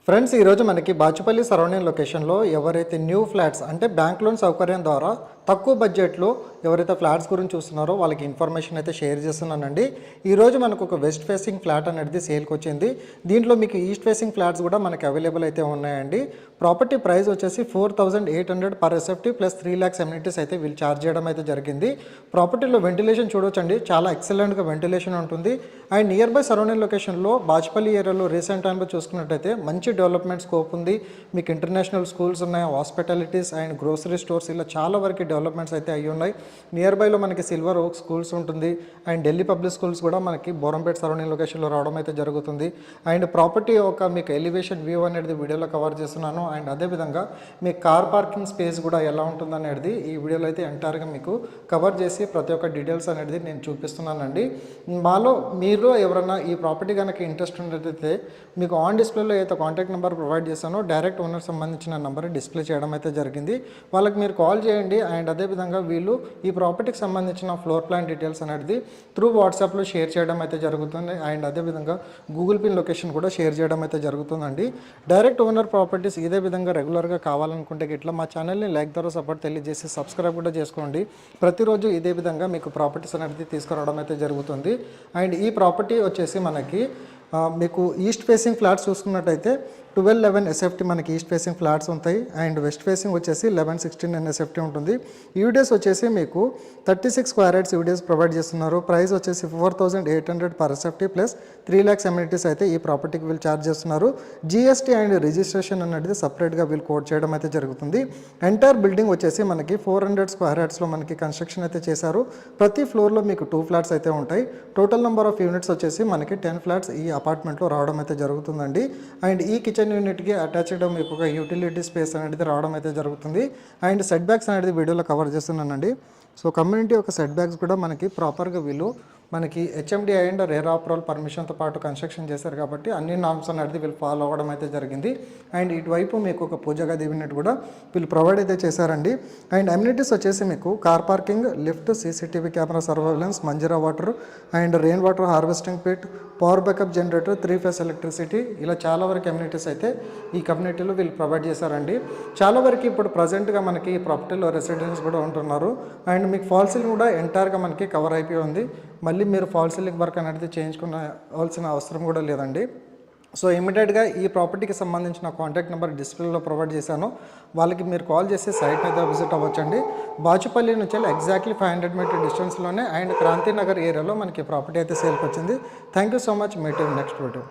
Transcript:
Friends ఈరోజు మనకి Bachupally surrounding లొకేషన్లో ఎవరైతే న్యూ ఫ్లాట్స్ అంటే బ్యాంక్ లోన్ సౌకర్యం ద్వారా తక్కువ బడ్జెట్లో ఎవరైతే ఫ్లాట్స్ గురించి చూస్తున్నారో వాళ్ళకి ఇన్ఫర్మేషన్ అయితే షేర్ చేస్తున్నానండి. ఈరోజు మనకు ఒక వెస్ట్ ఫేసింగ్ ఫ్లాట్ అనేది సేల్కి వచ్చింది. దీంట్లో మీకు ఈస్ట్ ఫేసింగ్ ఫ్లాట్స్ కూడా మనకి అవైలబుల్ అయితే ఉన్నాయండి. ప్రాపర్టీ ప్రైస్ వచ్చేసి 4,800 per SFT plus 3 lakhs amenities అయితే వీళ్ళు ఛార్జ్ చేయడం అయితే జరిగింది. ప్రాపర్టీలో వెంటిలేషన్ చూడొచ్చండి, చాలా ఎక్సలెంట్గా వెంటిలేషన్ ఉంటుంది. అండ్ నియర్ బై సరౌండింగ్ లొకేషన్లో బాచుపల్లి ఏరియాలో రీసెంట్ టైంలో చూసుకున్నట్టయితే మంచి డెవలప్మెంట్ స్కోప్ ఉంది. మీకు ఇంటర్నేషనల్ స్కూల్స్ ఉన్నాయి, హాస్పిటాలిటీస్ అండ్ గ్రోసరీ స్టోర్స్ ఇలా చాలా వరకు డెవలప్మెంట్స్ అయితే అయ్యి ఉన్నాయి. నియర్ బైలో మనకి సిల్వర్ ఓక్ స్కూల్స్ ఉంటుంది అండ్ ఢిల్లీ పబ్లిక్ స్కూల్స్ కూడా మనకి బోరంపేట సరౌండింగ్ లొకేషన్లో రావడం అయితే జరుగుతుంది. అండ్ ప్రాపర్టీ ఒక మీకు ఎలివేషన్ వ్యూ అనేది వీడియోలో కవర్ చేస్తున్నాను. అండ్ అదేవిధంగా మీ కార్ పార్కింగ్ స్పేస్ కూడా ఎలా ఉంటుంది అనేది ఈ వీడియోలో అయితే ఎంటైర్గా మీకు కవర్ చేసి ప్రతి ఒక్క డీటెయిల్స్ అనేది నేను చూపిస్తున్నానండి. మాలో మీరు ఎవరైనా ఈ ప్రాపర్టీ కనుక ఇంట్రెస్ట్ ఉన్నట్లయితే మీకు ఆన్ డిస్ప్లేలో అయితే కాంటాక్ట్ నెంబర్ ప్రొవైడ్ చేశానో డైరెక్ట్ ఓనర్ సంబంధించిన నెంబర్ డిస్ప్లే చేయడం అయితే జరిగింది. వాళ్ళకి మీరు కాల్ చేయండి. అండ్ అదేవిధంగా వీళ్ళు ఈ ప్రాపర్టీకి సంబంధించిన ఫ్లోర్ ప్లాన్ డీటెయిల్స్ అనేది త్రూ వాట్సాప్లో షేర్ చేయడం అయితే జరుగుతుంది. అండ్ అదేవిధంగా గూగుల్ పిన్ లొకేషన్ కూడా షేర్ చేయడం అయితే జరుగుతుందండి. డైరెక్ట్ ఓనర్ ప్రాపర్టీస్ ఇదే విధంగా రెగ్యులర్గా కావాలనుకుంటే ఇట్లా మా ఛానల్ని లైక్ ద్వారా సపోర్ట్ తెలియజేసి సబ్స్క్రైబ్ కూడా చేసుకోండి. ప్రతిరోజు ఇదే విధంగా మీకు ప్రాపర్టీస్ అనేది తీసుకురావడం అయితే జరుగుతుంది. అండ్ ఈ ప్రాపర్టీ వచ్చేసి మనకి మీకు ఈస్ట్ ఫేసింగ్ ఫ్లాట్స్ చూసుకున్నట్టయితే 1211 ఎస్ఎఫ్టీ మనకి ఈస్ట్ ఫేసింగ్ ఫ్లాట్స్ ఉంటాయి. అండ్ వెస్ట్ ఫేసింగ్ వచ్చేసి 1116 ఎస్ఎఫ్టీ ఉంటుంది. యూడిఎస్ వచ్చేసి మీకు 36 స్క్వేర్ యార్డ్స్ యూడిఎస్ ప్రొవైడ్ చేస్తున్నారు. ప్రైస్ వచ్చేసి 4,800 per SFT plus 3 lakhs amenities అయితే ఈ ప్రాపర్టీకి వీళ్ళు ఛార్జ్ చేస్తున్నారు. జిఎస్టీ అండ్ రిజిస్ట్రేషన్ అనేది సపరేట్గా వీళ్ళు కోడ్ చేయడం అయితే జరుగుతుంది. ఎంటైర్ బిల్డింగ్ వచ్చేసి మనకి 400 స్క్వేర్ యార్డ్స్లో మనకి కన్స్ట్రక్షన్ అయితే చేశారు. ప్రతి ఫ్లోర్లో మీకు 2 ఫ్లాట్స్ అయితే ఉంటాయి. టోటల్ నెంబర్ ఆఫ్ యూనిట్స్ వచ్చేసి మనకి 10 ఫ్లాట్స్ ఈ అపార్ట్మెంట్లో రావడం అయితే జరుగుతుందండి. అండ్ ఈ కిచెన్ యూనిట్కి అటాచ్డ్ మీకు ఒక యూటిలిటీ స్పేస్ అనేది రావడం అయితే జరుగుతుంది. అండ్ సెట్ బ్యాక్స్ అనేది వీడియోలో కవర్ చేస్తున్నానండి. సో కమ్యూనిటీ ఒక సెట్ బ్యాక్స్ కూడా మనకి ప్రాపర్గా వీళ్ళు మనకి హెచ్ఎండి అండ్ రేర్ అప్రూవల్ పర్మిషన్తో పాటు కన్స్ట్రక్షన్ చేశారు కాబట్టి అన్ని నామ్స్ అనేది వీళ్ళు ఫాలో అవ్వడం అయితే జరిగింది. అండ్ ఇటువైపు మీకు ఒక పూజ గది యూనిట్ కూడా వీళ్ళు ప్రొవైడ్ అయితే చేశారండి. అండ్ అమ్యూనిటీస్ వచ్చేసి మీకు car parking, lift, CCTV camera surveillance, Manjeera water and rain water harvesting pit, power backup generator, 3 phase electricity ఇలా చాలా వరకు అమ్యూనిటీస్ అయితే ఈ కమ్యూనిటీలో వీళ్ళు ప్రొవైడ్ చేశారండి. చాలా వరకు ఇప్పుడు ప్రజెంట్గా మనకి ఈ ప్రాపర్టీలో రెసిడెంట్స్ కూడా ఉంటున్నారు. అండ్ మీకు ఫాల్ సీలింగ్ కూడా ఎంటైర్గా మనకి కవర్ అయిపోయి ఉంది. మళ్ళీ మీరు ఫాల్ సీలింగ్ వర్క్ అనేది చేయించుకోవాల్సిన అవసరం కూడా లేదండి. సో ఇమీడియట్గా ఈ ప్రాపర్టీకి సంబంధించిన కాంటాక్ట్ నెంబర్ డిస్ప్లేలో ప్రొవైడ్ చేశాను. వాళ్ళకి మీరు కాల్ చేసి సైట్ మీద విజిట్ అవ్వచ్చండి. బాచుపల్లి నుంచి ఎగ్జాక్ట్లీ 500 మీటర్ డిస్టెన్స్లోనే అండ్ క్రాంతినగర్ ఏరియాలో మనకి ప్రాపర్టీ అయితే సేల్కి వచ్చింది. Thank you so much. Meet next video.